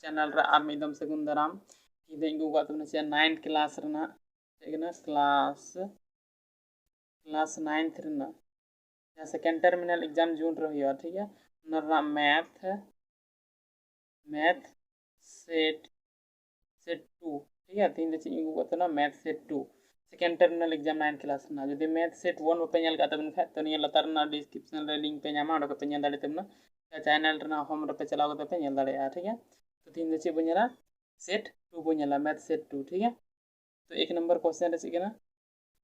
Channel रे are मिदम सगुन दाराम इदे इंगु का तुमने से 9th क्लास रना एकना क्लास 9th रना या सेकंड टर्मिनल एग्जाम जून रे हुआ ठीक है नरना मैथ सेट 2 ठीक है तीन दे इंगु का ना math set 2 second terminal exam 9th class रना जदि मैथ सेट 1 पे नेल का तबन खा तो निया लतार ना डिस्क्रिप्शन रे लिंक पे ᱧᱟᱢᱟ ओडे पे नेल दाड़े तबना चैनल रना होम रे पे चलाव कते पे नेल दाड़े ठीक है तो तीन दे बनेला सेट 2 बनेला मैथ सेट 2 ठीक है तो एक नंबर क्वेश्चन रे चिकना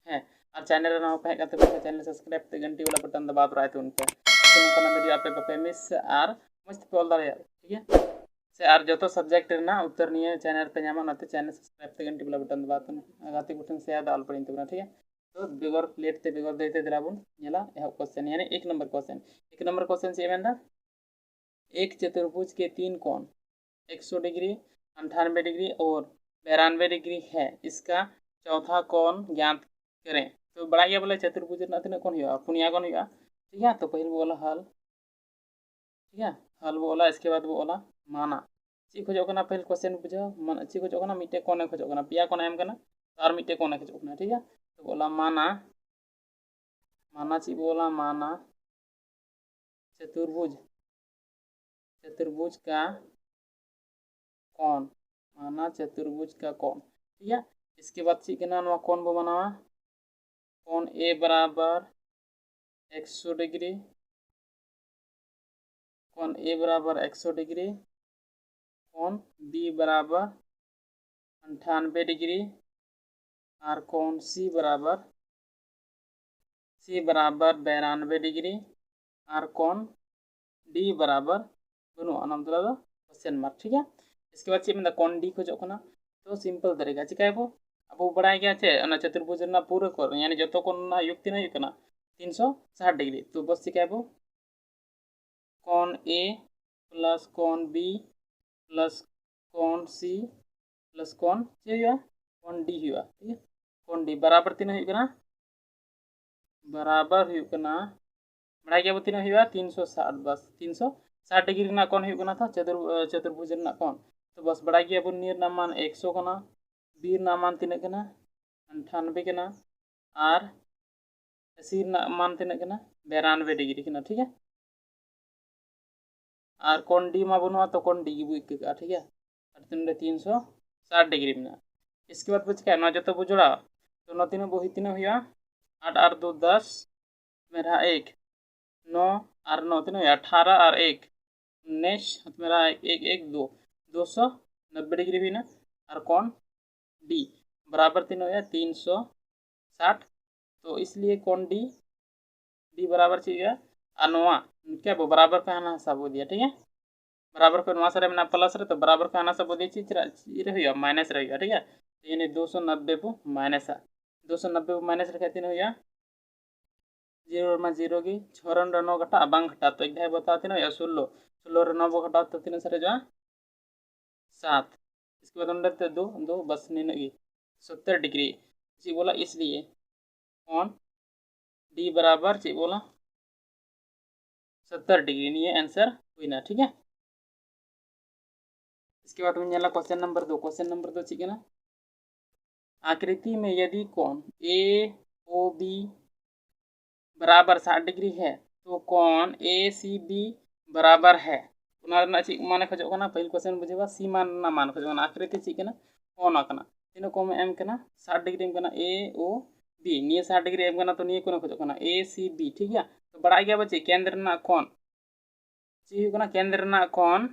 है और चैनल रना पे कते पे चैनल सब्सक्राइब ते घंटी वाला बटन दबा तो रायते उनके तो उनका वीडियो आपे पे मिस और मस्त पे ऑल दाड़े ठीक है से और जो सब्जेक्ट रना उत्तर निये चैनल पे ᱧᱟᱢᱟ नाते चैनल सब्सक्राइब ते घंटी वाला बटन दबा तो गाती बटन शेयर दाल पड़िन तबना ठीक है तो बेगर प्लेट ते बेगर देते दिलाबुन नेला यह क्वेश्चन यानी एक नंबर क्वेश्चन से एवेंदा एक चतुर्भुज के 3 कोण 100 डिग्री 98 डिग्री और 92 डिग्री है इसका चौथा कोण ज्ञात करें तो बड़ा गया बोले चतुर्भुज ना तीन कोण हुआ पुनिया कोण हुआ ठीक है तो पहले बोला हल ठीक है हल बोला इसके बाद बोला माना ची खोजना पहले क्वेश्चन बुझा मन ची खोजना मिटे कोने खोजना पिया कोना एम करना और मिटे कोने खोजना ठीक है तो बोला माना ची बोला माना चतुर्भुज का कोण माना चतुर्भुज का कोण ठीक है इसके बाद चिकना कोण बो बनावा कोण ए बराबर 100 डिग्री कोण ए बराबर 100 डिग्री कोण बी बराबर 98 डिग्री और कोण सी बराबर 92 डिग्री और कोण डी बराबर बनो मतलब क्वेश्चन मार्क ठीक है इसके बाद चेक में कोण डी खोजना तो सिंपल तरीका चिकाबो अब बड़ा गया चे चतुर्भुज पूरा कोण यानी जो कोण युक्ति नहीं 360 डिग्री तो बस चिकाबो कोण ए प्लस कोण बी प्लस कोण सी प्लस कोण चे हुआ कोण डी हुआ ठीक है कोण डी बराबर तीन हुआ बराबर हुआ बड़ा गया तीन हुआ 360 बस 360 डिग्री ना कोण हुआ था चतुर्भुज ना कोण तो बस बड़ा गया बन नीर ना मान 100 कना बी ना मान तीन कना 98 कना और सी ना मान तीन कना 92 डिग्री कना ठीक है और कोण डी मा बनुआ तो कोण डी बु इक्का ठीक है और तीन 360 डिग्री में इसके बाद बच क्या ना जो तो बुझड़ा तो ना तीन बोही तीन हुआ 8 और 2 10 मेरा 1 9 और 9 तीन 18 और 1 19 मेरा 1 1 2 290 डिग्री हुई ना और कोण डी बराबर तीन हुआ 360 तो इसलिए कोण डी बराबर चाहिए और क्या वो बराबर का आना सब दिया ठीक है बराबर को नवा सरे में प्लस रे तो बराबर का आना सब दिया चीज हुआ माइनस रहेगा ठीक है तो यानी 290 को माइनस 290 को माइनस रखे तीन हुआ 0 में 0 की 6 9 घटा बांग घटा तो एक बता तीन हुआ 16 16 9 घटा तो तीन सरे जो 7 इसके बाद अंदर 2 बस नहीं की 70 डिग्री जी बोला इसलिए कोण डी बराबर ची बोला 70 डिग्री नहीं है आंसर हुई ना ठीक है इसके बाद क्वेश्चन नंबर 2 चिकना आकृति में यदि कोण ए ओ बी बराबर 60 डिग्री है तो कोण ए सी बी बराबर है माने खोजना पहले क्वेश्चन बुझेगा सी मान खोजना आकृति चिकना कोण तीन को M 60 degree M A O B निये 60 डिग्री एम तो निये को खोजना ए सी बी ठीक है तो बड़ा गया बच्चे केंद्र कोण ची केंद्र कोण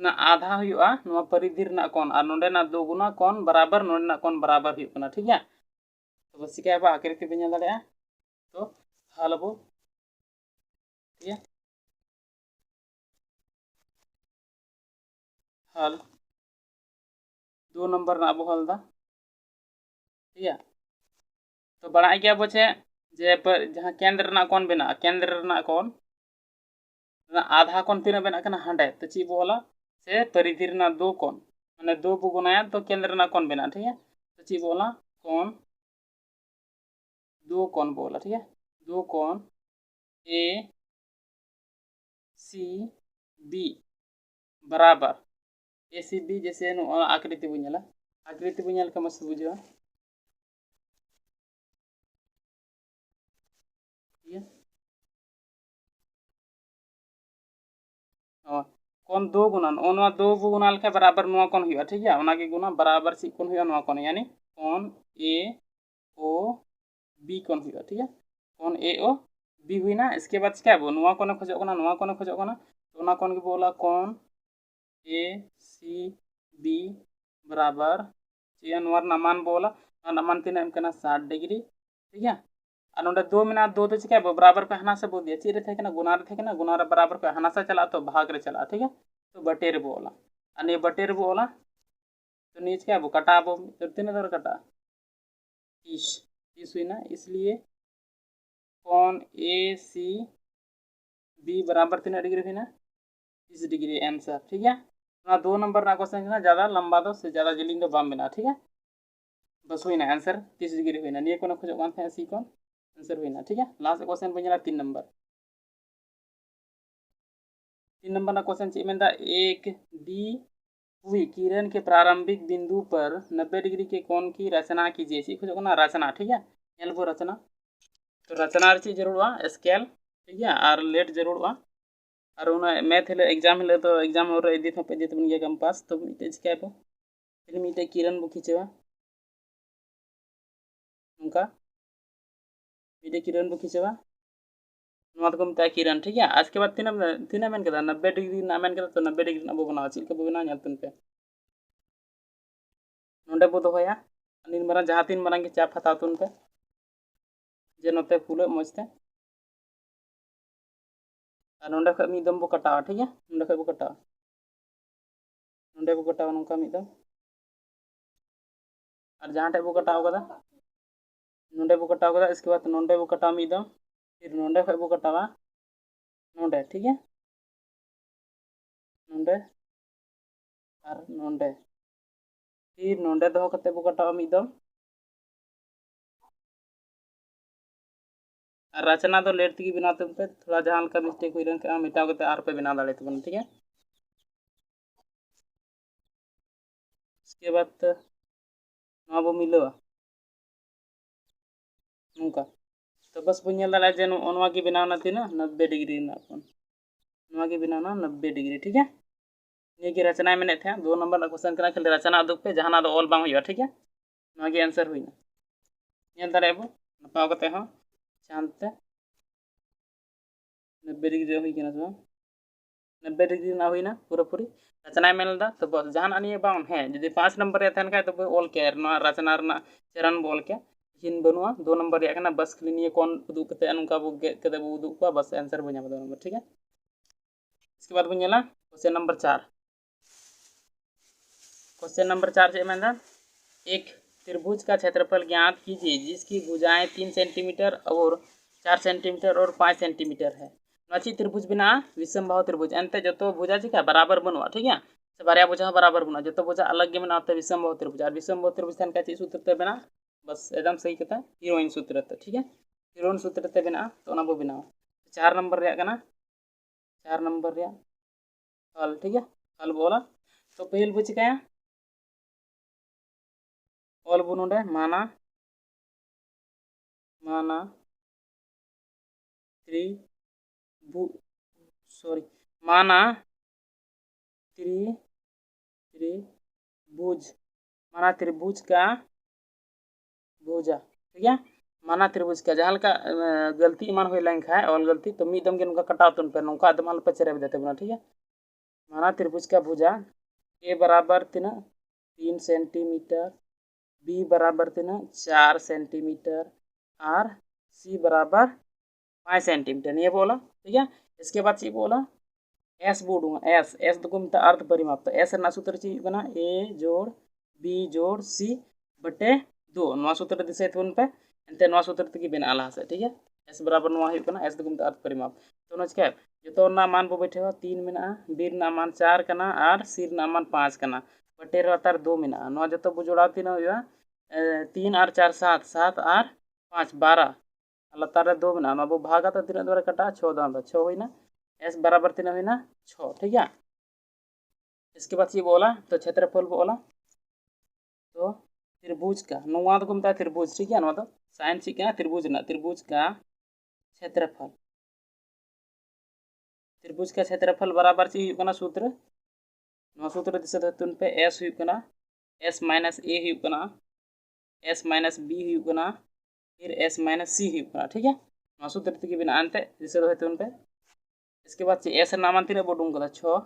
ना आधा हुआ परिधि कोण और नोडे दो गुना कोण बराबर नोडे कोण बराबर हुआ ठीक है तो बस क्या आकृति पे नेल दाड़े तो हल बो ठीक है हल 2 नंबर ना अब हल दा ठीक है तो बड़ा गया बचे जे जहाँ केंद्र कोण बना केंद्र कोण आधा कोण तीन बना हांडे तो ची बोला से परिधि 2 कोण मैंने 2 को गुनाया तो केंद्र कोण बना ठीक है तो ची बोला कोण 2 कोण बोला ठीक है 2 कोण ए सी बी बराबर ए सी बी जैसे आकृति बो नेला आकृति बो नेल का मस्त बुझा ठीक है कौन दो गुना दो गुना लेखा बराबर नवा कौन हुआ ठीक है ओना के गुना बराबर सी कौन हुआ नवा कौन यानी कौन ए ओ बी कौन हुआ ठीक है कौन ए ओ बी हुई ना इसके बाद क्या बो नवा कौन खोजो कना नवा कौन खोजो कना तो ओना कौन के बोला कौन ए सी बी बराबर चे नवा मान बोला मान तीन कना 60 डिग्री ठीक है और नोडे दो मिना दो तो चिका बराबर पे हना से बोल दिया चीरे थे गुना रे थे गुना रे बराबर पे हना से चला तो भाग रे चला ठीक है तो बटेर बोला और ये बटेर बोला तो नीचे क्या वो कटा वो तो तीन दर कटा 30 हुई ना इसलिए कौन ए सी बी बराबर तीन डिग्री हुई ना 30 डिग्री आंसर ठीक है ना 2 नंबर ना क्वेश्चन ना ज़्यादा लंबा दो से ज़्यादा जलिंग दो बाम बिना ठीक है बस हुई ना आंसर 30 डिग्री हुई ना ये को खोजो कौन थे सी कौन आंसर हुई ना ठीक है लास्ट क्वेश्चन बन 3 नंबर 3 नंबर ना क्वेश्चन चे मेंदा एक डी हुई किरण के प्रारंभिक बिंदु पर 90 डिग्री के कोण की रचना कीजिए सी खोजो ना रचना ठीक है एल्बो रचना तो रचना चे जरूर स्केल ठीक है और लेट जरूर और उना मैथ हेले एग्जाम हेले तो एग्जाम और इदी तो पे बन गया कंपास तो मिटे चिका बो फिर मिटे किरण बो खींचवा उनका मिटे किरण बो खींचवा नवा को मिटा किरण ठीक है आज के बाद तीन मेन कदा 90 डिग्री ना मेन कदा तो 90 डिग्री ना बो बना चिल के बो बना नेलतन पे नोंडे बो दोया निन मरा जहां तीन मरा के चाप हता तुन पे जे नोते फुले मजते और नोंडे ख मिदम बो कटावा ठीक है नोंडे ख बो कटावा नोंडे बो कटावा नोंका मिदम और जहां टे बो कटाव कदा नोंडे बो कटाव कदा इसके बाद नोंडे बो कटाव मिदम फिर नोंडे ख बो कटावा नोंडे ठीक है नोंडे और नोंडे फिर नोंडे दो कते बो कटावा मिदम और रचना तो लेट तक बना पे थोड़ा जहां का मिस्टेक हुई रहा मिटाव करते आर पे बना दाड़े तबन ठीक है इसके बाद ना बो मिलवा नुका तो बस बो नेल दाड़े जे नवा की बनावना तीना 90 डिग्री ना अपन नवा की बनावना 90 डिग्री ठीक है ये की रचना में थे 2 नंबर का क्वेश्चन करा खाली रचना उदुग पे जहां दो ऑल बांग हुई ठीक है नवा की आंसर हुई ना नेल दाड़े बो नपाव करते हो शांत 90 डिग्री हुई किना तो 90 डिग्री ना हुई ना पूरा पूरी रचना मेलदा तो बस जहां नहीं बाउन है यदि 5 नंबर या थन का तो ऑल के रचना चरण बोल के हिन बनुआ 2 नंबर या बस खाली नहीं कौन उदुग कते अनुका बो गेट कते बो उदुग को बस आंसर बन 2 नंबर ठीक है इसके बाद बन क्वेश्चन नंबर 4 क्वेश्चन नंबर 4 से मेंदा एक त्रिभुज का क्षेत्रफल ज्ञात कीजिए जिसकी भुजाएं 3 सेंटीमीटर और 4 सेंटीमीटर और 5 सेंटीमीटर है नची त्रिभुज बिना विषमबाहु त्रिभुज एंते जो भुजा चिका बराबर बनवा ठीक है से बारिया भुजा बराबर बना जो भुजा अलग बना तो विषमबाहु त्रिभुज और विषमबाहु त्रिभुज तन का सूत्र ते बना बस एकदम सही कहता हीरोइन सूत्र ते ठीक है हीरोइन सूत्र ते बना तो ना बो बना 4 नंबर रे कना 4 नंबर रे हल ठीक है हल बोला तो पहल बो चिकाया ऑल बो नोडे माना माना सॉरी माना त्रिभुज माना त्रिभुज का भुजा ठीक है माना त्रिभुज का जहां का गलती मान हुई लाइन है ऑल गलती तो मीदम के नुका कटाव तुन पे नुका दमाल पे चरे देते बना ठीक है माना त्रिभुज का भुजा ए बराबर तीना 3 सेंटीमीटर बी बराबर तीना 4 सेंटीमीटर और सी बराबर 5 सेंटीमीटर ये बोला ठीक है इसके बाद सी बोला एस बोलूँगा एस एस को मिलता अर्थ परिमाप तो एस ना सूत्र ची बना ए जोड़ बी जोड़ सी बटे 2 नवा सूत्र दिसे थे उन पे एंते नवा सूत्र तक बना ला से ठीक है एस बराबर नवा हुई कना एस को मिलता अर्थ परिमाप तो नच क्या जो ना मान बो बैठे हो 3 मेना बी ना मान 4 कना और सी ना मान 5 कना बटे रतार 2 मेना नवा जो बो जोड़ा तीन हुआ 3 और 4 7 7 और 5 12 लतार 2 मेना नवा बो भागा तो तीन द्वारा कटा 6 दाम 6 हुई ना एस बराबर तीन हुई ना 6 ठीक है इसके बाद ये बोला तो क्षेत्रफल बोला तो त्रिभुज का नवा को मतलब त्रिभुज ठीक है ना तो साइन ची क्या त्रिभुज ना त्रिभुज का क्षेत्रफल बराबर ची हुई सूत्र सूत्र दिशा तुन पे एस हुई एस माइनस ए हुई एस माइनस बी हुई फिर एस माइनस सी हुई ठीक है सूत्र तक बिना अंते दिशा तुन पे इसके बाद एस नामान तीन बो उडूंग छो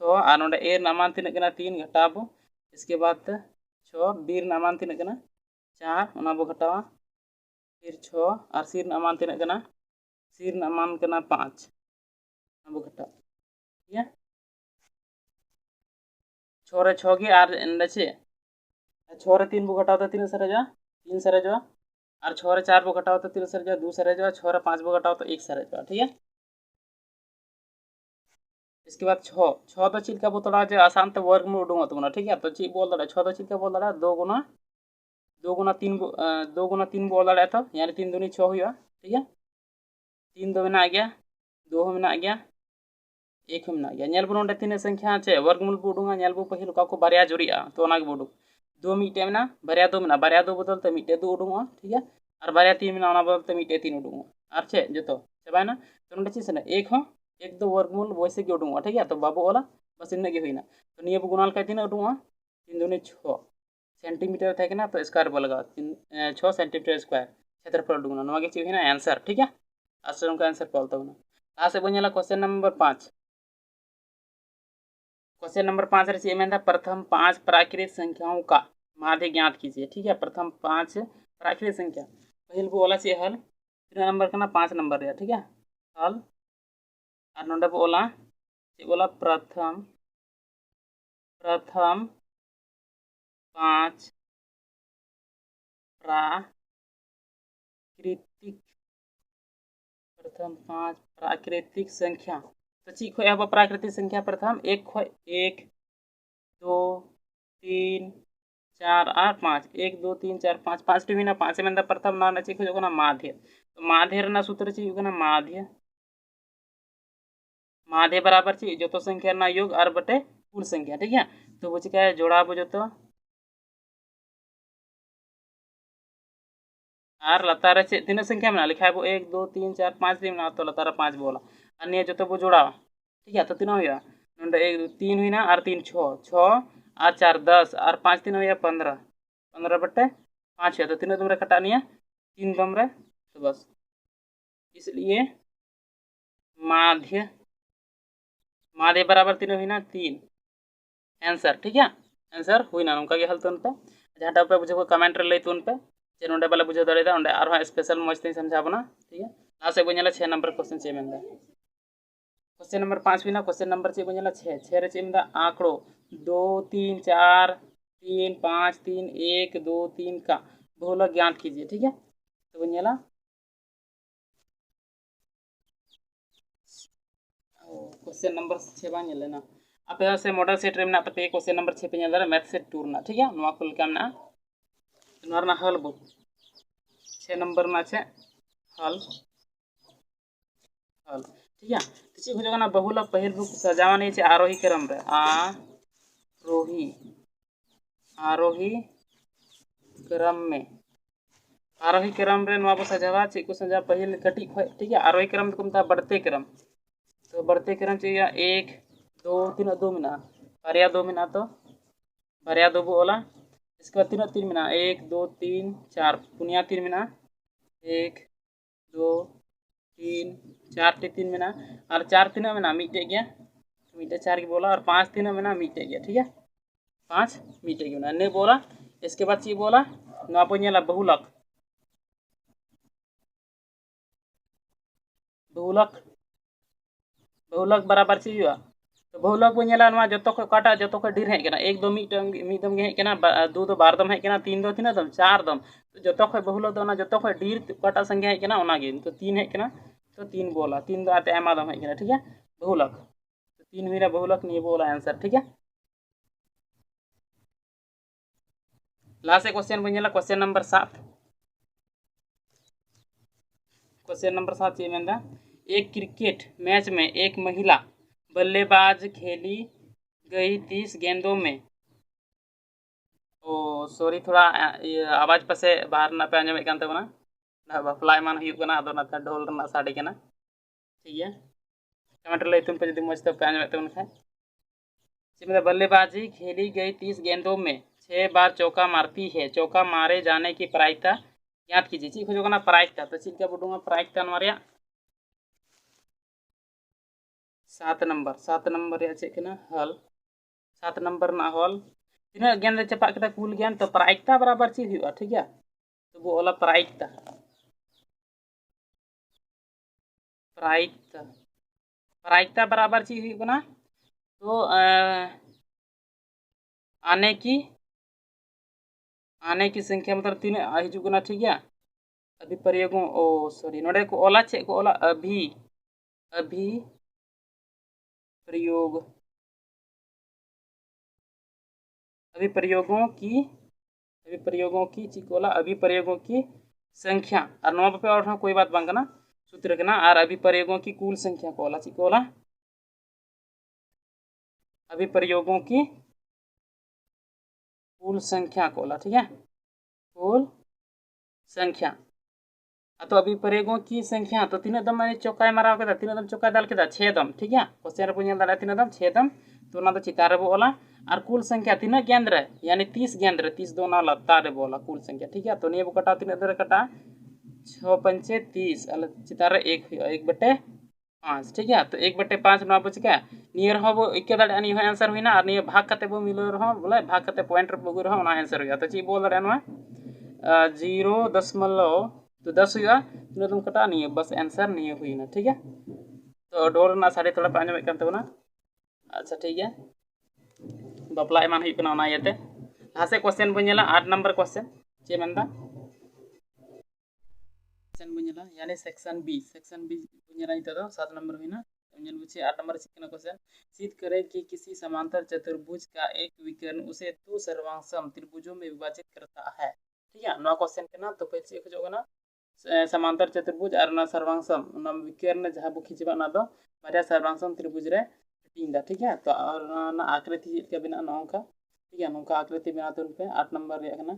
और नोडे ए नामान तीन 3 घटाबो इसके बाद 6 बी नामान तीन 4 बो घटावा फिर 6 और सी नामान तीन सी नामान 5 बो घटाव ठीक है 6 रे 6 की और चे 6 रे 3 बो घटाव तो 3 सरेजा 3 सरेजा और 6 रे 4 बो घटाव तो 3 सरेजा 2 सरेजा 6 रे 5 बो घटाव तो 1 सरेजा ठीक है इसके बाद 6 तो चिल्का बो तोड़ा जो आसान तो वर्गमूल उडूंगा तुमना ठीक है तो ची बोल दड़ा 6 तो चिल्का बोल दड़ा 2 गुना 3 बोल दड़ा तो यानी 3 दूनी 6 हुआ ठीक है 3 दो में आ गया 2 में आ गया 1 में आ गया नेल बो नोंडे तीन संख्या चे वर्गमूल बो उडूंगा नेल बो पहिल का को बारिया जुरिया तो ओना के बो 2 मिटे में बारिया 2 में बारिया 2 बदल तो मिटे 2 उडूंगा ठीक है और बारिया 3 में ओना बदल तो मिटे 3 उडूंगा और चे जतो चबायना तो नोंडे चीज ना 1 हो 1 दो वर्गमूल वैसे के उडूंगा ठीक है तो बाबू वाला बस इन्ने के हुईना तो निये बो गुणाल का 3 उडूंगा 3 दूनी 6 सेंटीमीटर थे कि ना तो स्क्वायर बो लगा 6 सेंटीमीटर स्क्वायर क्षेत्रफल उडूंगा नवा के ची हुईना आंसर ठीक है आंसर उनका आंसर पालता हूं आ से बोला क्वेश्चन नंबर 5 क्वेश्चन नंबर 5 रे ची में था प्रथम 5 प्राकृतिक संख्याओं का माध्य ज्ञात कीजिए ठीक है प्रथम 5 प्राकृतिक संख्या पहले को बोला ची हल 3 नंबर का ना 5 नंबर रे ठीक है हल और नोंडे बोला ची बोला प्रथम 5 प्राकृतिक संख्या तो ची खोय अब प्राकृतिक संख्या प्रथम 1 खोय 1 2 3 4 और 5 1 2 3 4 5 5 टी ना 5 में प्रथम ना ची खोय ना माध्य तो माध्य ना सूत्र ची ना माध्य बराबर ची जो तो संख्या ना योग और बटे कुल संख्या ठीक है तो वो चिका जोड़ा बो जो तो और लतार चे तीन संख्या में लिखा है वो 1 2 3 4 5 दिन ना तो लतार 5 बोला अन्य जो तो वो जोड़ा ठीक है तो तीन हुआ नोंडे 1 2 3 हुई ना और 3 6 और 4 10 और 5 3 हुआ 15 15 बटे 5 है तो तीनों तुमरे कटानी है 3 तुमरे तो बस इसलिए माध्य बराबर 3 हुई ना 3 आंसर ठीक है आंसर हुई ना उनका के हल तुन पे जहाँ पे बुझे को कमेंट रे तुन पे जे नोंडे बाले बुझे दड़े दा और स्पेशल मज ते समझाबना ठीक है लास्ट से बनेला 6 नंबर क्वेश्चन चे में क्वेश्चन नंबर 5 भी ना क्वेश्चन नंबर चे बनेला 6 रे चे में आंकड़ो 2 3 4 3 5 3 1 2 3 का बहुलक ज्ञात कीजिए ठीक है तो बनेला क्वेश्चन नंबर 6 बा नेले ना आप यहाँ से मॉडल सेट रे में पे क्वेश्चन नंबर 6 पे नेला मैथ सेट 2 ना ठीक है नोआ कुल का ना नोरना हल बो 6 नंबर ना छे हल ठीक है तो ची हो ना बहुलक पहल बुक सजावानी छे आरोही क्रम रे आरोही क्रम में आरोही क्रम रे नोआ बो सजावा ची को सजा पहल कटी खोय ठीक है आरोही क्रम को मतलब बढ़ते क्रम तो बढ़ते क्रम चाहिए 1 2 3 2 मिना बारिया 2 मिना तो बारिया 2 बोला इसके बाद 3 मिना 1 2 3 4 पुनिया 3 मिना 1 2 3 4 3 मिना और 4 3 मिना मीटे गया मीटे 4 की बोला और 5 3 मिना मीटे गया ठीक है 5 मीटे गया ने बोला इसके बाद ची बोला ना पोनेला बहुलक बराबर ची हुआ तो बहुलक बो नेला नवा जतो को काटा जतो को डीर हेकना 1 2 मीदम हेकना 2 2 बार दम हेकना 3 2 3 दम 4 दम तो जतो को बहुलक दोना जतो को डीर काटा संख्या हेकना ओना गे तो 3 हेकना तो 3 बोला 3 दो आते एमा दम हेकना ठीक है बहुलक तो 3 मेरा बहुलक नहीं बोला आंसर ठीक है लास्ट क्वेश्चन बो नेला क्वेश्चन नंबर 7 क्वेश्चन नंबर 7 ये मेंदा एक क्रिकेट मैच में एक महिला बल्लेबाज खेली गई 30 गेंदों में। ओ सॉरी थोड़ा ये आवाज पासे बाहर ना पे आंजमें कान तबना ना बापला एमान हुयुग कना आदो नाता ढोल रना साडे कना ठीक है कमेंट लay तुम पे जदि मस्त पे आंजमें तबन खाय इसमें बल्लेबाजी खेली गई 30 गेंदों में 6 बार चौका मारती है। चौका मारे जाने की प्रायिकता याद कीजिए चीज खोजो कना प्रायिकता तो चीज का बुडूंगा प्रायिकता नवारिया 7 नंबर या चेक कना हल 7 नंबर ना हल तीना गेंद रे चपा कता कुल गेंद तो प्रायिकता बराबर चीज हुआ ठीक है तो वो वाला प्रायिकता प्रायिकता प्रायिकता बराबर चीज हुई कना तो आने की संख्या मतलब तीन हिजुगना ठीक है अभी प्रयोगों ओ सॉरी नोडे को ओला चे को ओला अभी अभी प्रयोग अभी प्रयोगों की चिकोला अभी प्रयोगों की संख्या और नौ पे और कोई बात बांगना सूत्र के ना और अभी प्रयोगों की कुल संख्या को ओला चिकोला अभी प्रयोगों की कुल संख्या को ओला ठीक है कुल संख्या तो अभी प्रयोगों की संख्या तो तीन दम मैंने चौका मारा के तीन दम चौका दाल के 6 दम ठीक है क्वेश्चन रे बुझल दाड़ा तीन दम 6 दम तो ना तो चितार रे बोला और कुल संख्या तीन गेंद रे यानी 30 गेंद रे 30 दो ना लत्ता रे बोला कुल संख्या ठीक है तो निये कटा तीन दर कटा 6 पंचे 30 अल चितार रे 1/5 ठीक है तो 1/5 ना बच के नियर हो वो इके दाड़ा नि आंसर हुईना और निये भाग कते बो मिलो रहो बोले भाग कते पॉइंट रे बगु रहो ना आंसर हुआ तो ची बोल दाड़ा ना 0 तो 10 हुआ तीन तुम कटा नहीं बस आंसर नहीं हुई ना ठीक है तो डोर ना साढ़े थोड़ा पाँच में करते हो ना अच्छा ठीक है बापला एमान हुई कना ना येते हासे क्वेश्चन बनेला 8 नंबर क्वेश्चन चे मनदा क्वेश्चन बनेला यानी सेक्शन बी बनेला इतो तो 7 नंबर हुई ना समझन बुझे 8 नंबर सिकना क्वेश्चन सिद्ध करें कि किसी समांतर चतुर्भुज का एक विकर्ण उसे दो सर्वांगसम त्रिभुजों में विभाजित करता है ठीक है नवा क्वेश्चन के ना तो पहले खोजोगा ना समांतर चतुर्भुज और ना सर्वांगसम ना विकर्ण जहां बु खिचबा ना दो बारे सर्वांगसम त्रिभुज रे टिंदा ठीक है तो और ना आकृति के बिना नौका ठीक है नौका आकृति बना तो पे 8 नंबर रे कना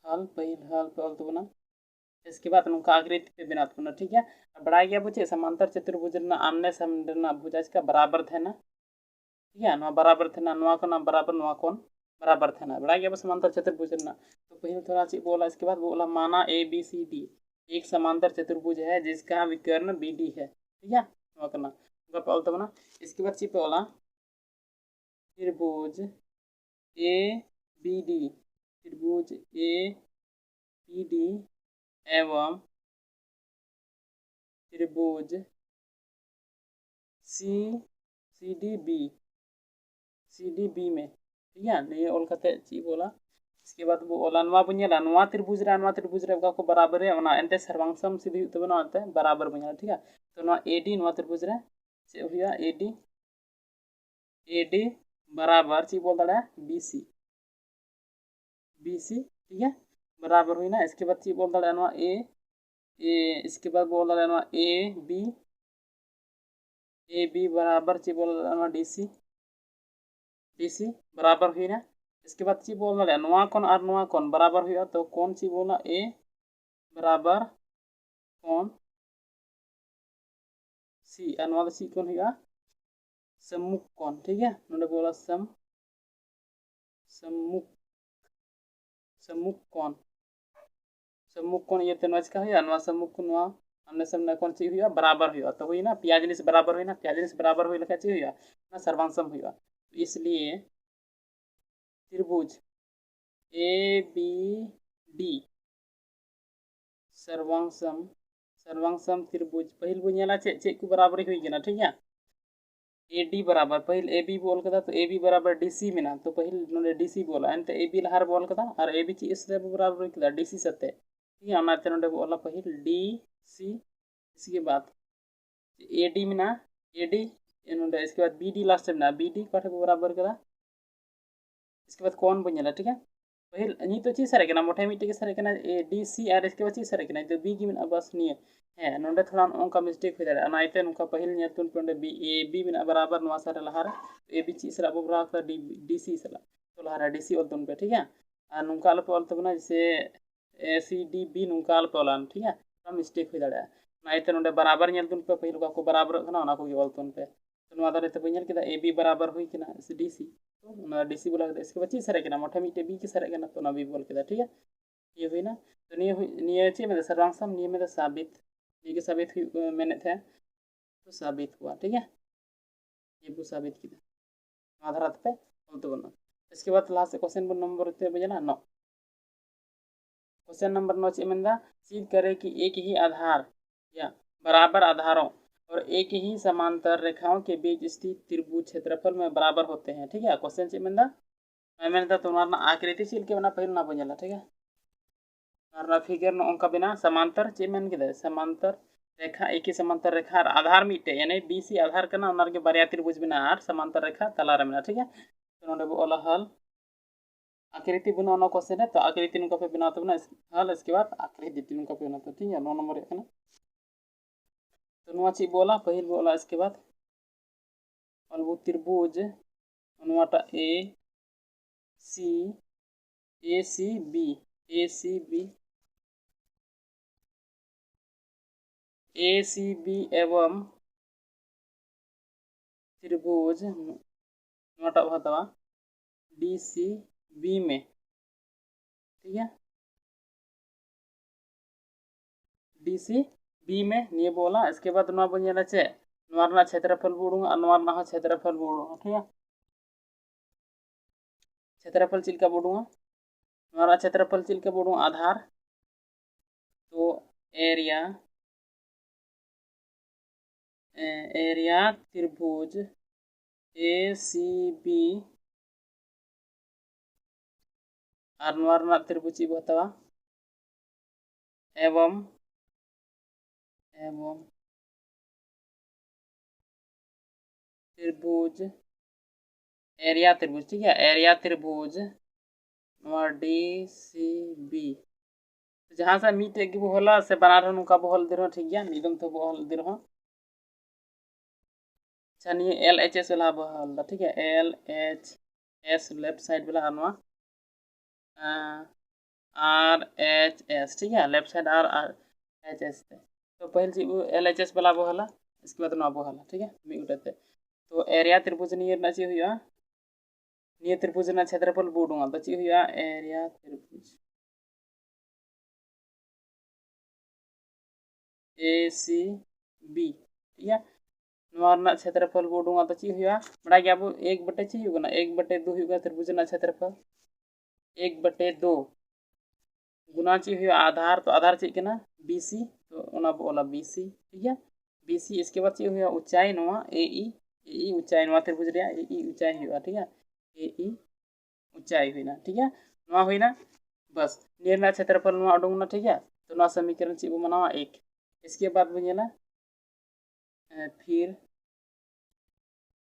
हल पहिल हल पे तो बना इसके बाद नौका आकृति पे बना तो ठीक है बढ़ा गया बुझे समांतर चतुर्भुज ना आमने सामने ना भुजा इसका बराबर थे ना ठीक है ना बराबर थे ना नवा को ना बराबर नवा कोण बराबर थे ना बढ़ा गया समांतर चतुर्भुज ना तो पहले थोड़ा सी बोला इसके बाद बोला माना ए बी सी डी एक समांतर चतुर्भुज है जिसका विकर्ण बी डी है ठीक है करना तो बना इसके बाद चिप बोला त्रिभुज ए बी डी त्रिभुज ए बी डी एवं त्रिभुज सी डी बी में ठीक है नहीं ऑल करते ची बोला इसके बाद वो ओला नवा बुझेला नवा त्रिभुज रे को बराबर है ओना एंते सर्वांगसम सिद्धि तो बना होता है बराबर बुझेला ठीक है तो नवा एडी नवा त्रिभुज रे से हुआ एडी बराबर ची बोल दड़ा बीसी ठीक है बराबर हुई ना इसके बाद ची बोल दड़ा नवा ए इसके बाद बोल दड़ा नवा ए बी बराबर ची बोल दड़ा नवा डीसी बराबर हुई ना इसके बाद ची बोल दड़ा नवा कोण और नवा कोण बराबर हुआ तो कौन ची बोला ए बराबर कौन सी और नवा सी कोण हुआ सम्मुख कोण ठीक है नोडे बोला सम्मुख कोण ये तेन का हुआ नवा सम्मुख कोण नवा हमने सामने कौन सी हुआ बराबर हुआ तो हुई ना पियाजनी से बराबर हुई ना पियाजनी से बराबर हुई लगा ची हुआ ना सर्वांगसम हुआ तो इसलिए त्रिभुज ए बी डी सर्वांगसम त्रिभुज पहिल बुझेला चे को बराबर हुई गना ठीक है ए डी बराबर पहिल ए बी बोल कदा तो ए बी बराबर डी सी में ना तो पहिल नोडे डी सी बोला एंते ए बी लहार बोल कदा और ए बी ची इस बराबर हुई कदा डी सी सते ठीक है ओनाते नोडे बोला पहिल डी सी इसके बाद ए डी में ना ए डी नोडे इसके बाद बी डी लास्ट में ना बी डी काठे को बराबर कदा इसके बाद कौन बनेला ठीक है पहिल नी तो चीज सरेकना मोटे मिट्टी के सरेकना ए डी सी आर इसके बाद चीज सरेकना तो बी की में बस नहीं है नोंडे थोड़ा उनका मिस्टेक हो जाए नाइते उनका पहिल नेतुन पे बी ए बी में बराबर नवा सारे लहार ए बी चीज सला बबरा का डी सी सला तो लहार डी सी ऑल तुन पे ठीक है और नुका पे ऑल तबना जैसे ए सी डी बी नुका पे ऑलान ठीक है थोड़ा मिस्टेक हो जाए नाइते नोंडे बराबर नेल तुन पे पहिल को बराबर खना ओना को ऑल तुन पे तो नवा दारे ते बनेल के ए बी बराबर हुई किना डी सी तो डीसी बोला इसके बाद चीज सरेकना मोटा मिट्टी बी की सरेकना तो ना बी बोल के ठीक है ये हुई ना तो निये चे में सर्वांगसम निये में साबित ये के साबित हुई मैंने थे तो साबित हुआ ठीक है ये भी साबित किया आधार पे बोलते बना इसके बाद लास्ट क्वेश्चन नंबर होते बजना 9 क्वेश्चन नंबर 9 चे में सिद्ध करे कि एक ही आधार या बराबर आधारों और एक ही समांतर रेखाओं के बीच स्थित त्रिभुज क्षेत्रफल में बराबर होते हैं ठीक है क्वेश्चन चे में मैंने तुम्हारा आकृति चील के बना पहिल ना बनेला ठीक है और फिगर न उनका बिना समांतर चे मेन के समांतर रेखा एक ही समांतर रेखा आधार मिटे यानी बीसी आधार करना उनर के बारिया त्रिभुज बिना और समांतर रेखा तला रे मेना ठीक है तो नोंडे बो ओला हल आकृति बना नो क्वेश्चन है तो आकृति नुका पे बना तो ना हल इसके बाद आकृति नुका पे बना तो ठीक है 9 नंबर है ना तो नुआ ची बोला पहिल बोला इसके बाद और वो त्रिभुज नुआटा ए सी बी एवं त्रिभुज नोटा हतवा डी सी बी में ठीक है डी सी बी में नहीं बोला इसके बाद ना बन चे क्षेत्रफल बुड़ूंगा क्षेत्रफल बुड़ूंगा ठीक है क्षेत्रफल चिल्का बुड़ूंगा क्षेत्रफल चिल्का बुड़ूंगा आधार तो एरिया त्रिभुज ए सी बी और त्रिभुज बतावा एवं त्रिभुज एरिया त्रिभुज ठीक है एरिया त्रिभुज डी सी बी तो जहाँ से मीटे की बोला से बना रहा उनका बोल दे रहा ठीक है निदम तो बोल दे रहा अच्छा नहीं एल एच एस वाला बोल ठीक है L H S left side वाला आनवा आर एच एस ठीक है left side R H S तो पहले चीज एल एच एस वाला बोला इसके बाद ना बोला ठीक है मी उठाते तो एरिया त्रिभुज निये ची हुआ निये त्रिभुज क्षेत्रफल बुड़ूंगा तो ची हुआ एरिया त्रिभुज ए सी बी ठीक है क्षेत्रफल बुड़ूंगा तो ची हुआ बड़ा गया अब 1/ची होगा 1/2 होगा त्रिभुज क्षेत्रफल 1/2 गुना ची हुआ आधार तो आधार ची ना बीसी तो ओना बोला बीसी ठीक है बीसी इसके बाद ची हुआ ऊंचाई नवा ए ऊंचाई नवा त्रिभुज रे ए ऊंचाई हुआ ठीक है ए ऊंचाई हुई ना ठीक है नवा हुई ना बस नियर क्षेत्रफल नवा उडूंगना ठीक है तो नवा समीकरण ची बो मनावा 1 इसके बाद बनेला फिर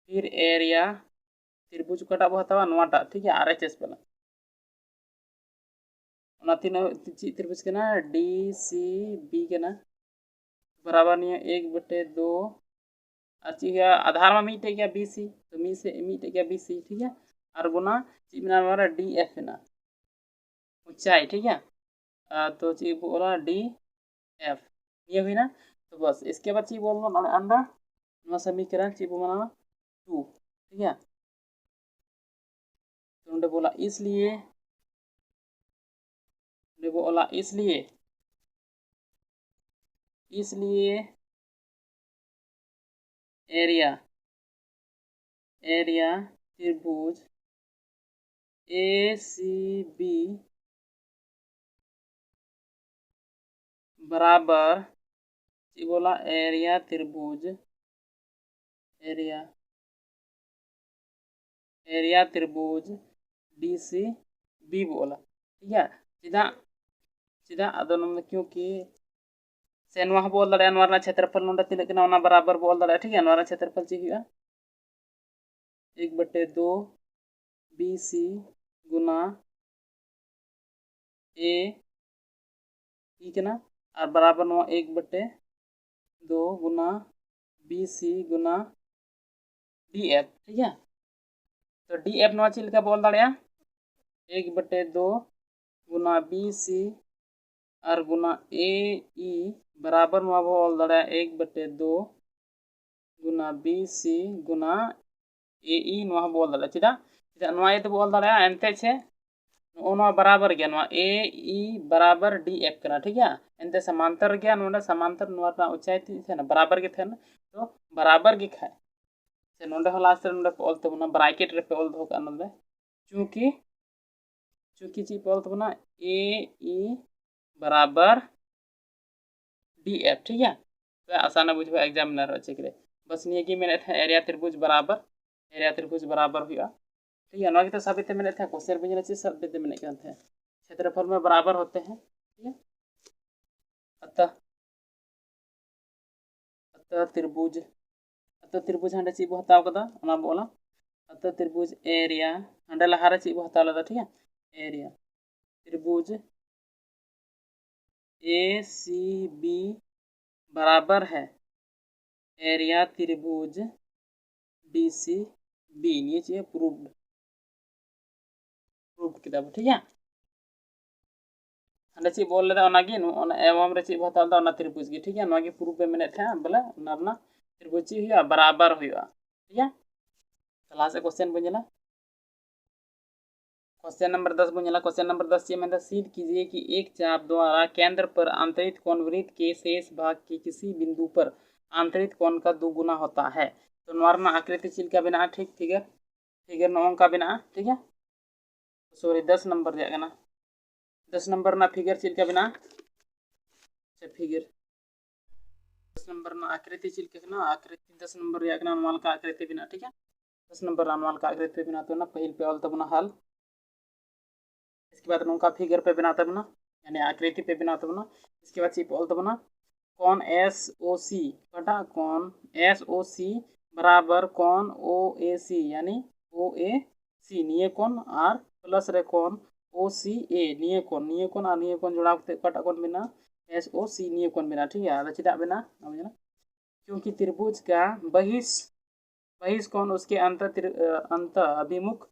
एरिया त्रिभुज कटा बो हतावा नवाटा ठीक है आर एच एस वाला त्रिभुज के ना डी सी बी के ना बराबर नहीं 1/2 अच्छा आधार में मीटे गया बी सी तो मी से मीटे गया बी सी ठीक है और गुना ची बना हमारा डी एफ ना ऊंचाई ठीक है तो ची बोला डी एफ ये हुई ना तो बस इसके बाद ची बोलना अंडर समीकरण ची बना 2 ठीक है तो उन्होंने बोला इसलिए एरिया त्रिभुज ए सी बी बराबर बोला एरिया त्रिभुज डी सी बी बोला ठीक है सीधा अदो क्योंकि से बोल दाड़ा क्षेत्रफल नोंडे तीन बराबर बोल दाड़ा ठीक है क्षेत्रफल ची हुआ 1/2 बी सी गुना ए ई के ना और बराबर नवा 1/2 गुना बी सी गुना डी एफ ठीक है। तो डी एफ नवा चीज का बोल दाड़िया 1/2 गुना बी सी और गुना ए ई बराबर नवा बोल दाड़िया 1/2 गुना बी सी गुना ए ई नवा बोल दाड़िया चेदा चेदा नवा ये तो बोल दाड़िया एनते छे नवा बराबर गया नवा ए ई बराबर डी एफ करना ठीक है एनते समांतर गया नोडे समांतर नवा ता ऊंचाई थी छे ना बराबर के थे ना तो बराबर के खाए से नोडे हो लास्ट नोडे पे ऑल तबना ब्रैकेट रे पे ऑल दो का नोडे चूंकि चूंकि ची पे ऑल तबना ए ई बराबर डी एफ ठीक है तो आसान बुझबे एग्जामिनर अच्छे करे बस निये की मैंने था एरिया त्रिभुज बराबर हुआ ठीक है नोगे तो सभी ते मैंने था क्वेश्चन बन जाने सब ते मैंने कहते हैं क्षेत्रफल में बराबर होते हैं ठीक है। अतः अतः त्रिभुज हांडे ची बो हताव कदा ओना बोला अतः त्रिभुज एरिया हांडे लहारे ची बो हताव लदा ठीक है एरिया त्रिभुज ए सी बी बराबर है एरिया त्रिभुज डी सी बी ये चाहिए प्रूव्ड किताब ठीक है हांडे ची बोल लेदा ओना गी एवं रे ची बो हताव दा ओना त्रिभुज गी ठीक है नोगे प्रूव पे मैंने था बोले ओना अपना त्रिभुज ची हुआ बराबर हुआ ठीक है। क्लास से क्वेश्चन बुझला क्वेश्चन नंबर 10 बुझला क्वेश्चन नंबर 10 ये मैं सिद्ध कीजिए कि एक चाप द्वारा केंद्र पर आंतरिक कोण वृत्त के शेष भाग के किसी बिंदु पर आंतरिक कोण का 2 गुना होता है तो नॉर्मल आकृति चिल का बिना ठीक फिगर 9 का बिना ठीक है सॉरी 10 नंबर जाएगा ना 10 नंबर ना फिगर चिल का बिना फिगर 10 नंबर ना आकृति चिल के ना आकृति 10 नंबर जाएगा ना अनुमान का आकृति बिना ठीक है 10 नंबर अनुमान का आकृति बिना तो ना पहल पे ऑल तब ना हल इसके बाद नौका फिगर पे बना तब ना यानी आकृति पे बना तब ना इसके बाद चिप ऑल तब ना कौन एस ओ सी बटा कौन एस ओ सी बराबर कौन ओ ए सी यानी ओ ए सी निये कौन आर प्लस रे कौन ओ सी ए निये कौन जोड़ा कटा कौन बिना एस ओ सी निये कौन बिना ठीक है अदा चिदा बिना क्योंकि त्रिभुज का बहिष कौन उसके अंत अभिमुख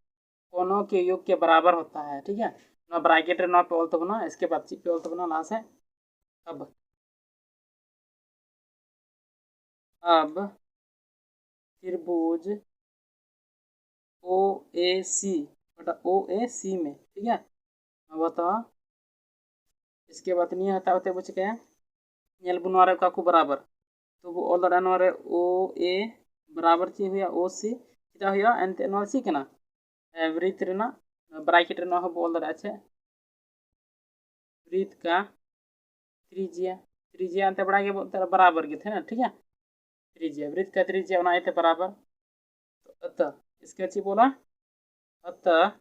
कोनों के योग के बराबर होता है ठीक है ना ब्रैकेट ना पे ऑल तब ना इसके बाद ची पे ऑल तब ना लास्ट है अब त्रिभुज ओ ए सी बटा ओ ए सी में ठीक है अब बताओ इसके बाद नहीं हटा होते बुझ के नेल बुनवारे का को बराबर तो वो ऑल रे ओ ए बराबर ची हुआ ओ सी चिता हुआ एनते नो सी केना वृत्त रेना ब्रैकेट रेना हो बोल दड़ा छे वृत्त का त्रिज्या अंते बड़ा के बोलते बराबर के थे ना ठीक है त्रिज्या वृत्त का त्रिज्या होना थे बराबर तो अतः इसके अच्छी बोला अतः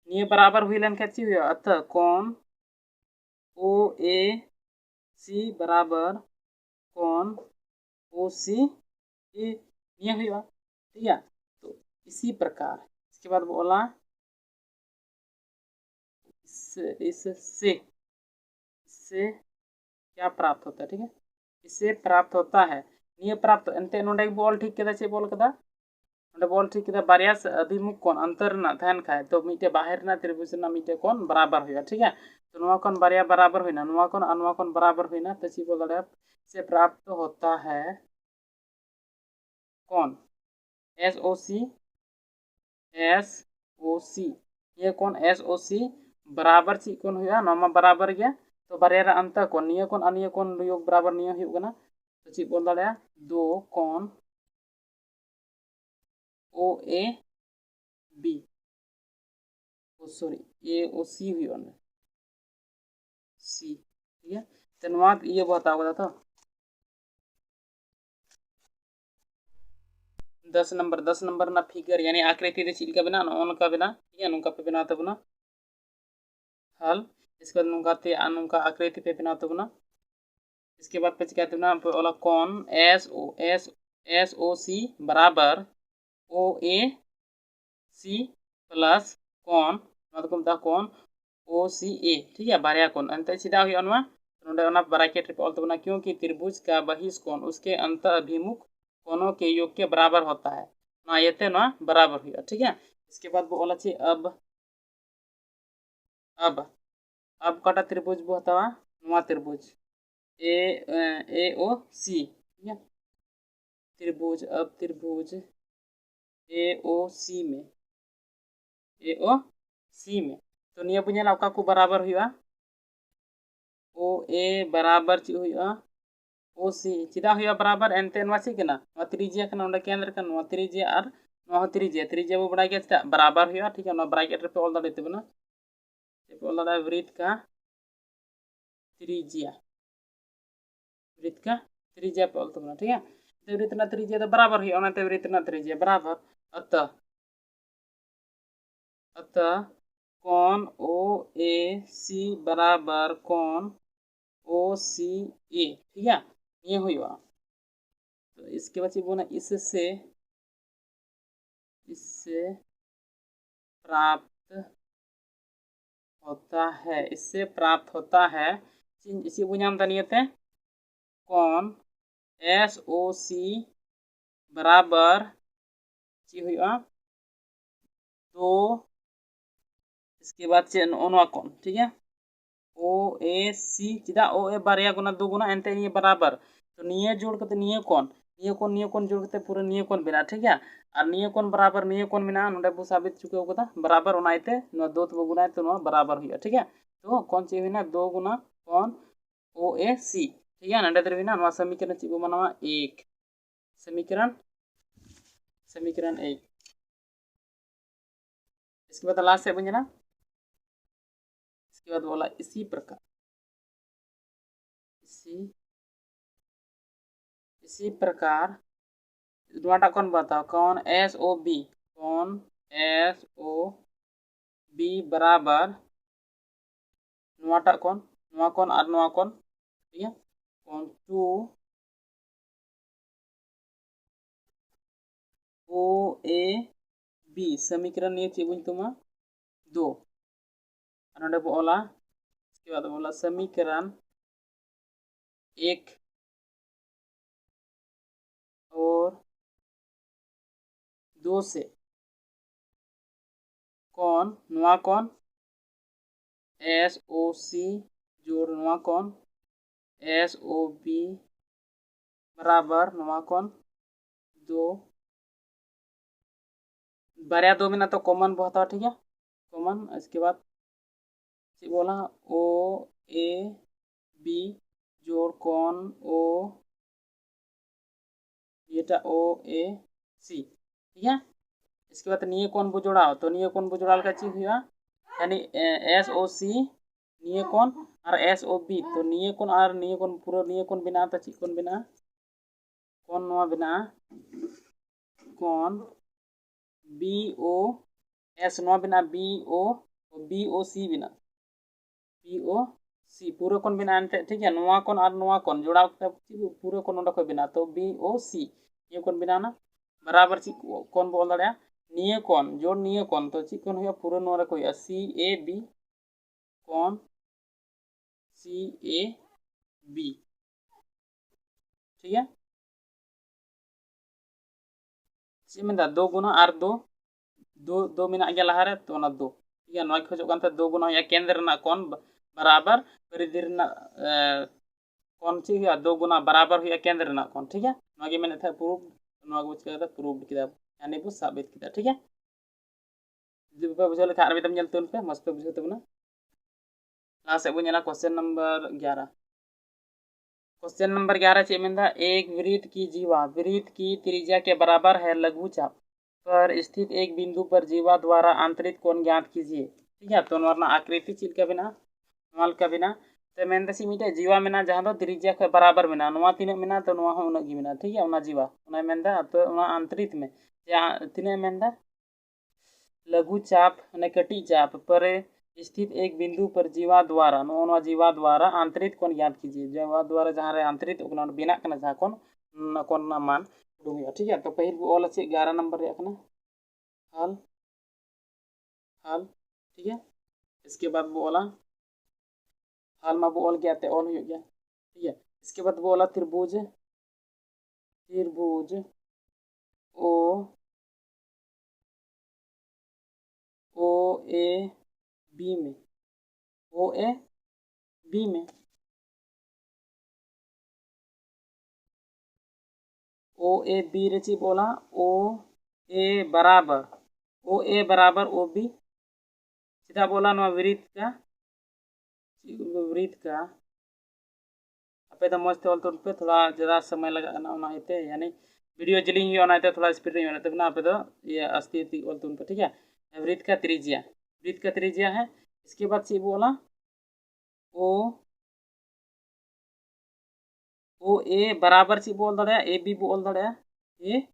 ये बराबर हुई लेन कैसी हुआ अतः कौन ओ ए सी बराबर कौन ओ सी ये हुआ ठीक है। तो इसी प्रकार इसके बाद बोला इससे क्या प्राप्त होता है ठीक है इससे प्राप्त होता है निये प्राप्त एंते नोडे बॉल ठीक केदा चे बॉल कदा नोडे बॉल ठीक केदा बारिया अभिमुख कोण अंतर ना थान खाए तो मिटे बाहर ना त्रिभुज ना मिटे कोण बराबर हुआ ठीक है तो नोवा कोण बारिया बराबर हुईना नोवा कोण बराबर हुईना तो ची बोल दड़े से प्राप्त होता है कौन एस ओ सी ये कौन एस ओ सी बराबर ची कौन हुआ नोमा बराबर गया तो बारिया अंत कोण निये कोण अनिये कोण योग बराबर निये हुआ ना तो ची बोल दड़े दो कौन ओ ए बी सॉरी ए ओ सी हुआ ना सी ठीक है तो नोवा ये बताओ था 10 नंबर ना फिगर यानी आकृति दे चिल का बना उनका बिना ठीक है नुका पे बना तब ना हल इसके बाद नुका आकृति पे बना तब ना इसके बाद पे कहते ना वाला कौन एस ओ सी बराबर ओ ए सी प्लस कौन मतलब कौन ओ सी ए ठीक है बारया कोण अंत चिदा हुआ नवा नोडे ओना ब्रैकेट रे ऑल तबना क्योंकि त्रिभुज का बहिष्कोण उसके अंत अभिमुख कोणों के योग के बराबर होता है ना येते ना बराबर हुआ ठीक है। इसके बाद वो ओला ची अब कटा त्रिभुज बो हतावा नवा त्रिभुज ए ए ओ सी ठीक है त्रिभुज अब त्रिभुज ए ओ सी में ए ओ सी में तो निया पुnya ला को बराबर हुआ ओ ए बराबर ची हुआ ओ सी चिदा हुआ बराबर एनते नवा ची कना नवा त्रिज्या कना ओंडे केंद्र कना नवा त्रिज्या और नवा त्रिज्या वो बड़ा गया चिदा बराबर हुआ ठीक है नवा ब्रैकेट रे पे ऑल दाड़े तबना पे ऑल दाड़े वृत्त का त्रिज्या पे ऑल तबना ठीक है तो वृत्त ना त्रिज्या तो बराबर हुआ ओनाते वृत्त ना त्रिज्या बराबर अतः कोण ओ ए सी बराबर कोण ओ सी ए ठीक है ये हुआ। तो इसके बाद बोला इससे प्राप्त होता है इसी बुझाम तनियते कोण एस ओ सी बराबर ची हुआ तो इसके बाद से ओनवा कोण ठीक है ओ ए सी चिदा ओ ए बारया गुना दो गुना एनते निये बराबर तो निये जोड़ करते निये कोण जोड़ करते पूरा निये कोण बना ठीक है और निये कोण बराबर निये कोण बना नोडे बो साबित चुके होता बराबर ओनाइते नो दो तो गुना तो नो बराबर हुआ ठीक है तो कौन ची हुआ दो गुना कोण ओ ए सी ठीक है नंडे हुआ नो समीकरण ची बो मानवा एक समीकरण एक इसके बाद लास्ट से बुझना इसके बाद बोला इसी प्रकार नोटा कौन बताओ कौन एस ओ बी बराबर नोटा कौन और कौन ठीक है कौन टू ओ ए बी समीकरण ये ची बुझ तुमा दो नोडे बोला इसके बाद बोला समीकरण एक और दो से कौन एस ओ सी जोड़ नवा कौन एस ओ बी बराबर नवा कौन दो बारया दो में तो कॉमन बहुत है ठीक है कॉमन इसके बाद बोला ओ ए बी जोड़ कौन ओ ये ओ ए सी ठीक है। इसके बाद निये कौन बो जोड़ाओ तो निये कौन बो जोड़ाल का चीज हुआ यानी एस ओ सी निये कौन और एस ओ बी तो निये कौन पूरा निये कौन बिना तो चीज कौन बिना कौन नवा बिना कौन बी ओ एस नवा बिना बी ओ सी बिना बी ओ सी पूरा कौन बिना अंते ठीक है नवा कौन जोड़ा पूरा कौन ओंडे बिना तो बी ओ सी ये कौन बिना ना बराबर ची कौन बोल दड़िया निये कौन जोड़ निये कौन तो ची कौन हुआ पूरा नवा को हुआ सी ए बी कौन सी ए बी ठीक है ची में दो गुना और दो मिना गया लहारे तो ना दो ठीक है नवा खोजो कांते दो गुना या केंद्र ना कौन बराबर परिधि ना कौन ची हुआ दो गुना बराबर हुआ केंद्र ना कौन ठीक है नवा के मैंने था प्रूफ नवा को चिका प्रूफ किया यानी बो साबित किया ठीक है जो पे बुझो लेखा आरबी तम जल तुन पे मस्त पे बुझो तबना लास्ट से बुझना क्वेश्चन नंबर 11 क्वेश्चन नंबर 11 चे में एक वृत्त की जीवा वृत्त की त्रिज्या के बराबर है लघु चाप पर स्थित एक बिंदु पर जीवा द्वारा आंतरिक कोण ज्ञात कीजिए ठीक है तो नोरना आकृति चिल का बिना नॉल का बिना तो मेन सी मिटे जीवा मेना जहां दो त्रिज्या के बराबर मेना नोवा तीन मेना तो नोवा हो उना गी मेना ठीक है उना जीवा उना मेनदा तो उना आंतरिक में जहां तीन मेनदा लघु चाप ने कटी चाप पर स्थित एक बिंदु पर जीवा द्वारा आंतरिक कोण ज्ञात कीजिए जीवा द्वारा जहाँ रे आंतरिक बिना कना जहाँ कोण ना मान उडुंग ठीक है तो पहले वो ऑल अच्छे 11 नंबर हल ठीक है। इसके बाद बोला हाल में वो ऑल गया थे ऑल हो गया, ठीक है। इसके बाद बोला त्रिभुज ओ ओ ए बी में ओ ए बी में ओ ए बी रे बोला ओ ए बराबर ओ बी सीधा बोला ना वृत्त का अपे तो मस्त ऑल तो पे थोड़ा ज़्यादा समय लगा ना यानी वीडियो जलिंग होना है थोड़ा स्पीड नहीं होना तब ना पे तो ये अस्थिति ऑल तो पे, ठीक है। वृत्त का त्रिज्या है। इसके बाद से बोला ओ ए बराबर से बोल दड़ा ए बी बोल दड़ा ए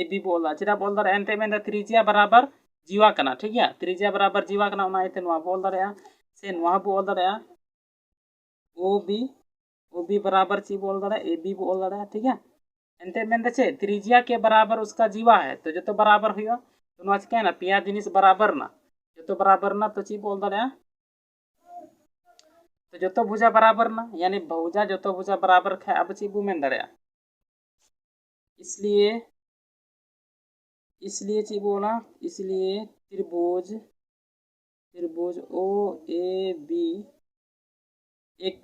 बी बोल दड़ा चेदा बोल दड़ा एंते में त्रिज्या बराबर जीवा कना, ठीक है। त्रिज्या बराबर जीवा कना उना इते नवा बोल दड़ा से नवा बोल दड़ा ओ बी बराबर ची बोल दड़ा ए बी बोल दड़ा, ठीक है। एंते में चे त्रिज्या के बराबर उसका जीवा है तो जो तो बराबर हुआ तो नवा चिका ना पिया जिनिस बराबर ना जो तो बराबर ना तो ची बोल दड़ा तो जो तो भुजा बराबर ना यानी भुजा जो तो भुजा बराबर खाए अब ची बू में दड़ा इसलिए ची बोला इसलिए त्रिभुज ओ ए बी एक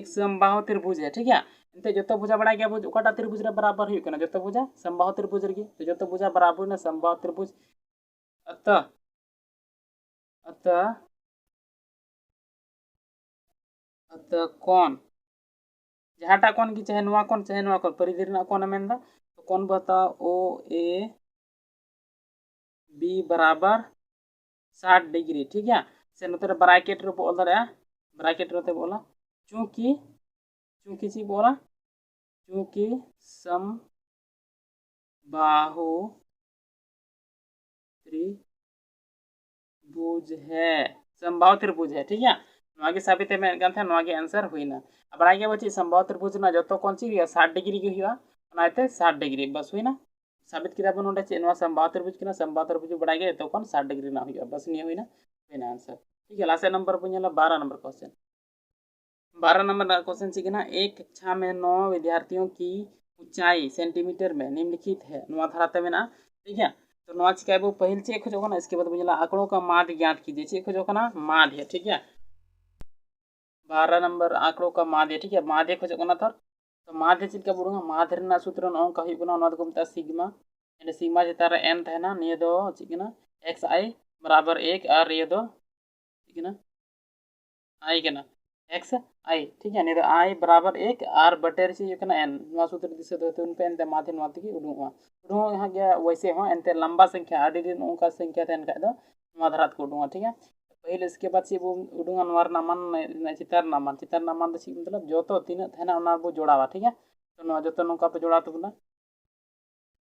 समबाहु त्रिभुज है, ठीक है। इनते जो तो भुजा बड़ा गया भुज ओकाटा त्रिभुज रे बराबर हुई कना जो तो भुजा समबाहु त्रिभुज रे तो जो तो भुजा बराबर ना समबाहु त्रिभुज अतः कौन जहाटा कौन की चाहे नुआ कौन परिधि ना कौन मेन तो कौन बता ओ ए बी बराबर 60 डिग्री, ठीक है। से नोते ब्रैकेट रे बोल दड़ा ब्रैकेट रे बोला चूंकि ची बोला चूंकि समबाहु त्रिभुज है, ठीक है। नवागे साबित में गंथा नवागे आंसर हुईना अब आगे बची समबाहु त्रिभुज ना जो तो कौन सी 60 डिग्री की हुआ बनाते 60 डिग्री बस हुईना साबित किया बन नोडे चे नवा समबाहु त्रिभुज किना समबाहु त्रिभुज बढ़ाई गए तो कौन 60 डिग्री ना हुआ बस नहीं हुईना हुईना आंसर, ठीक है। लास्ट नंबर पे 12 नंबर क्वेश्चन 12 नंबर क्वेश्चन ची ना एक कक्षा में 9 विद्यार्थियों की ऊंचाई सेंटीमीटर में निम्नलिखित है नवा धाराते में ना, ठीक है। तो नवा चिका वो पहल चेक हो जाओ ना इसके बाद मुझे आंकड़ों का माध्य ज्ञात कीजिए चेक हो जाओ ना माध्य, ठीक है। 12 नंबर आंकड़ों का माध्य, ठीक है। माध्य हो जाओ ना तो माध्य चीज का बोलूंगा माध्य ना सूत्र अंक हुई सिग्मा यानी सिग्मा जितार एन तहना निये दो चिकना एक्स आई बराबर 1 और ये दो चिकना आई के ना एक्स आई, ठीक है। नहीं आई बराबर 1 और बटेर से एन नवा सूत्र दिसे दो उन पे एनते माध्य नवा तकी उडुआ यहाँ गया वैसे हो एनते लंबा संख्या आदि दिन उनका संख्या तहन का दो नवा धारात को उडुआ, ठीक है। पहले इसके बाद से वो उडुआ नवार नामान चितार नामान दो ची मतलब जो तो तीन तहना उना वो जोड़ावा, ठीक है। तो नवा जो तो नौका पे जोड़ा तो बोला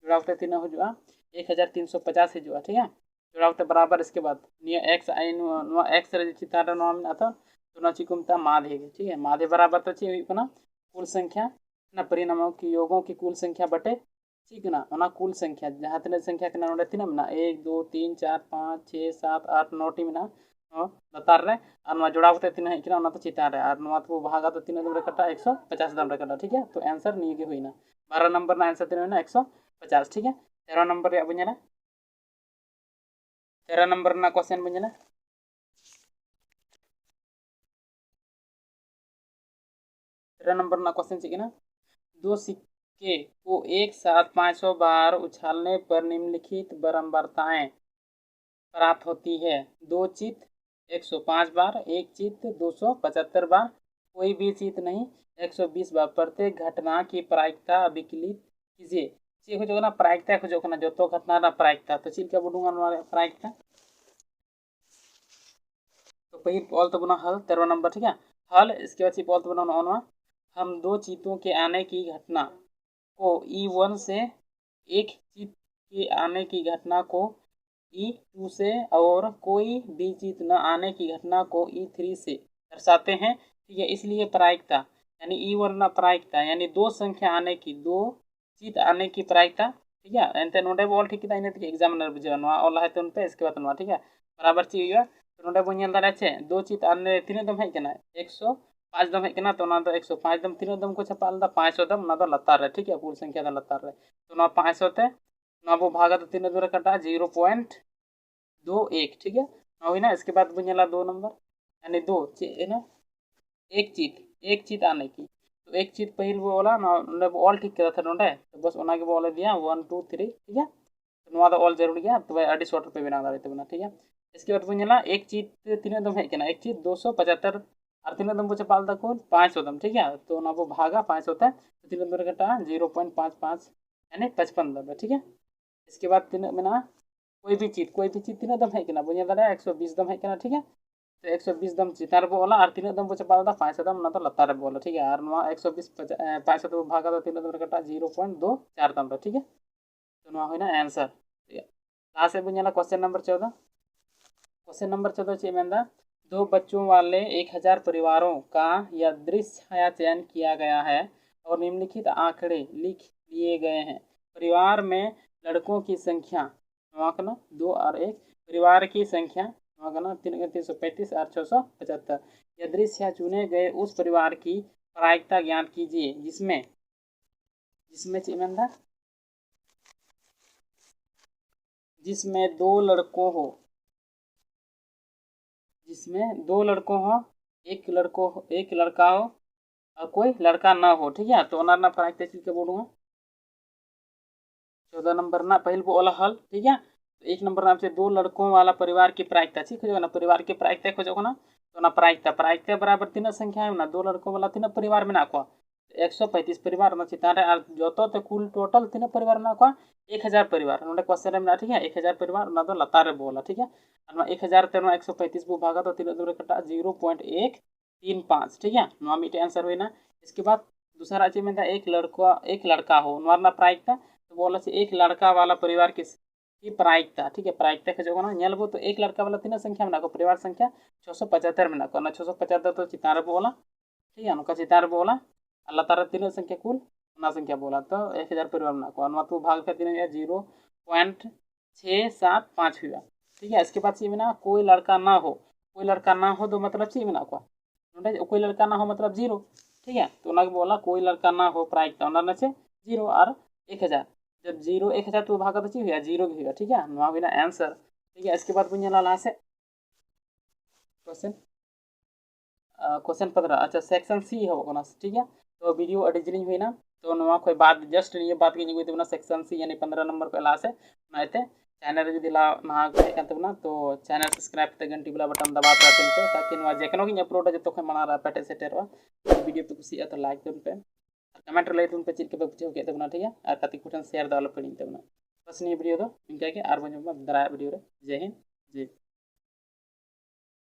जोड़ावते तीन हुआ 1350 हिजुआ, ठीक है। जोड़ावते बराबर इसके बाद निया एक्स आई नवा एक्स रे चितार नवा में आता तो ना चिकुमता माध्य, ठीक है। माध्य बराबर तो ची हुई कुल संख्या ना परिणामों की योगों की कुल संख्या बटे ठीक ना ओना कुल संख्या जहाँ तीन संख्या के ना तीन में 1 2 3 4 5 6 7 8 9 टी में लतार रे और नवा जोड़ा होते तीन है ना तो चितार रे और नवा तो भागा तो तीन दम रे कटा 150 दम रे कटा, ठीक है। तो आंसर नहीं के हुई ना 12 नंबर ना आंसर तीन ना 150, ठीक है। 13 नंबर रे बन जाना 13 नंबर ना क्वेश्चन बन जाना 13 नंबर ना क्वेश्चन चाहिए ना दो सिक्के को एक साथ 500 बार उछालने पर निम्नलिखित बारंबारताएं प्राप्त होती है। दो चित 105 बार, एक चित 275 बार, कोई भी चित नहीं 120 बार। प्रत्येक घटना की प्रायिकता अभिकलित कीजिए। ची हो ना प्रायिकता खोजो ना जो तो घटना ना प्रायिकता तो चिल क्या बोलूंगा प्रायिकता तो पहले पॉल तो बना हल 13 नंबर, ठीक है। हल इसके बाद पॉल तो बना हम दो चीतों के आने की घटना को E1 से एक चीत के आने की घटना को E2 से और कोई भी चीत न आने की घटना को E3 से दर्शाते हैं, ठीक है। इसलिए प्रायिकता यानी E1 प्रायिकता यानी दो संख्या आने की, दो चीज आने की प्रायिकता, ठीक है। एंते नोडे बॉल ठीक है, इन एग्जामिनर बुझे नवा ऑल है तो पे इसके बाद नवा, ठीक है। बराबर ची हुआ तो नोडे बन दाड़ा छे दो चीज आने तीन दम है कना 105 दम है कना, तो ना तो 105 दम तीन दम को छपाल दा 500 दम ना तो लतार रे, ठीक है। पूर्ण संख्या दा लतार रे तो ना 500 ते ना वो भागा तो तीन दूर कटा 0.21, ठीक है ना। इसके बाद बन दो नंबर यानी दो ना एक चीज आने की, तो एक चीज पहल वो वाला ना ऑल ठीक करा था नोडे, तो बस ओना के बोले दिया 1 2 3, ठीक है। तो नवा ऑल जरूर गया तो भाई अड़ी शॉर्ट पे बना दाड़े तबना, ठीक है। इसके बाद बन एक चीज तीन दम है कना, एक चीज 275 और तीन दम को चपाल दा को 500 दम, ठीक है। तो ना वो भागा 500 होता है तो तीन दम घटा 0.55 यानी 55 दम, ठीक है। इसके बाद तीन में कोई भी चीज तीन दम है कना बन दाड़ा 120 दम है कना, ठीक है। तो 120 दम चितार बोला और तीन दम को चपाल दा 500 दम ना तो लतार बोला, ठीक है। और नवा 120 500 तो भागा तो तीन दम कटा 0.24 दम, ठीक है। तो नवा होना आंसर, ठीक है। लास्ट में बन क्वेश्चन नंबर 14। क्वेश्चन नंबर 14 चे मेंदा दो बच्चों वाले 1000 परिवारों का यह दृश्य छाया चयन किया गया है और निम्नलिखित आंकड़े लिख लिए गए हैं। परिवार में लड़कों की संख्या ना 2 और 1, परिवार की संख्या 335 और 675। यह दृश्य चुने गए उस परिवार की प्रायिकता ज्ञात कीजिए जिसमें चिमेंदा जिसमें दो लड़कों हो, एक लड़का हो और कोई लड़का ना हो, ठीक है। तो ओनर प्रायिकता चीज के बोलूँगा 14 नंबर ना पहले बोला हल, ठीक है। तो 1 नंबर नाम से दो लड़कों वाला परिवार की प्रायिकता ठीक हो ना, परिवार की प्रायिकता खोजो ना, तो ना प्रायिकता बराबर तीन संख्या है ना, दो लड़कों वाला तीन परिवार में ना को 135 परिवार ना चितारे और जो तो कुल टोटल तीन परिवार ना को 1000 परिवार नोडे क्वेश्चन में ना, ठीक है। 1000 परिवार ना तो लतार बोला, ठीक है। और 1000 ते 135 को भागा तो तीन दूर कटा 0.135, ठीक है। नवा मिटे आंसर हुई ना। इसके बाद दूसरा चीज में था एक लड़का हो नॉर्मल प्रायिकता, तो बोला से एक लड़का वाला परिवार की प्रायिकता, ठीक है। प्रायिकता खोजो ना नेलबो तो एक लड़का वाला तीन संख्या में परिवार संख्या 675 में 675 तो चितार बोला, ठीक है। उनका चितार बोला अल्लाह तारा तीन संख्या कुल ना संख्या बोला तो 1000 परिवार में तो भाग का तीन 0.675 हुआ, ठीक है। इसके बाद में कोई लड़का ना हो तो मतलब में कोई लड़का ना हो मतलब 0, ठीक है। तो उन्होंने बोला कोई लड़का ना हो प्रायिकता उन्होंने 0 और 1000 जब 0 1000 तो भागा तो हुआ 0 भी हुआ, ठीक है। ना बिना आंसर, ठीक है। इसके बाद बुझे लास्ट है क्वेश्चन 15। अच्छा सेक्शन सी हो, ठीक है। तो वीडियो अडिजिंग हुई ना, तो नवा कोई बात जस्ट ये बात की हुई ना सेक्शन सी यानी 15 नंबर को लास्ट है ना चैनल जो ला ना ना तो चैनल सब्सक्राइब करते घंटी वाला बटन दबा पे ताकि नवा जेकनो की अपलोड जो तो मना रहा पेटे सेटेरवा वीडियो पे कुछ तो लाइक तुम पे कमेंट लगे तुम पे चीज के बुझे के तबना, ठीक है। और कति कुटन शेयर द आलो पड़ी तबना बस नहीं वीडियो तो इनका के आर बन दरा वीडियो रे। जय हिंद जय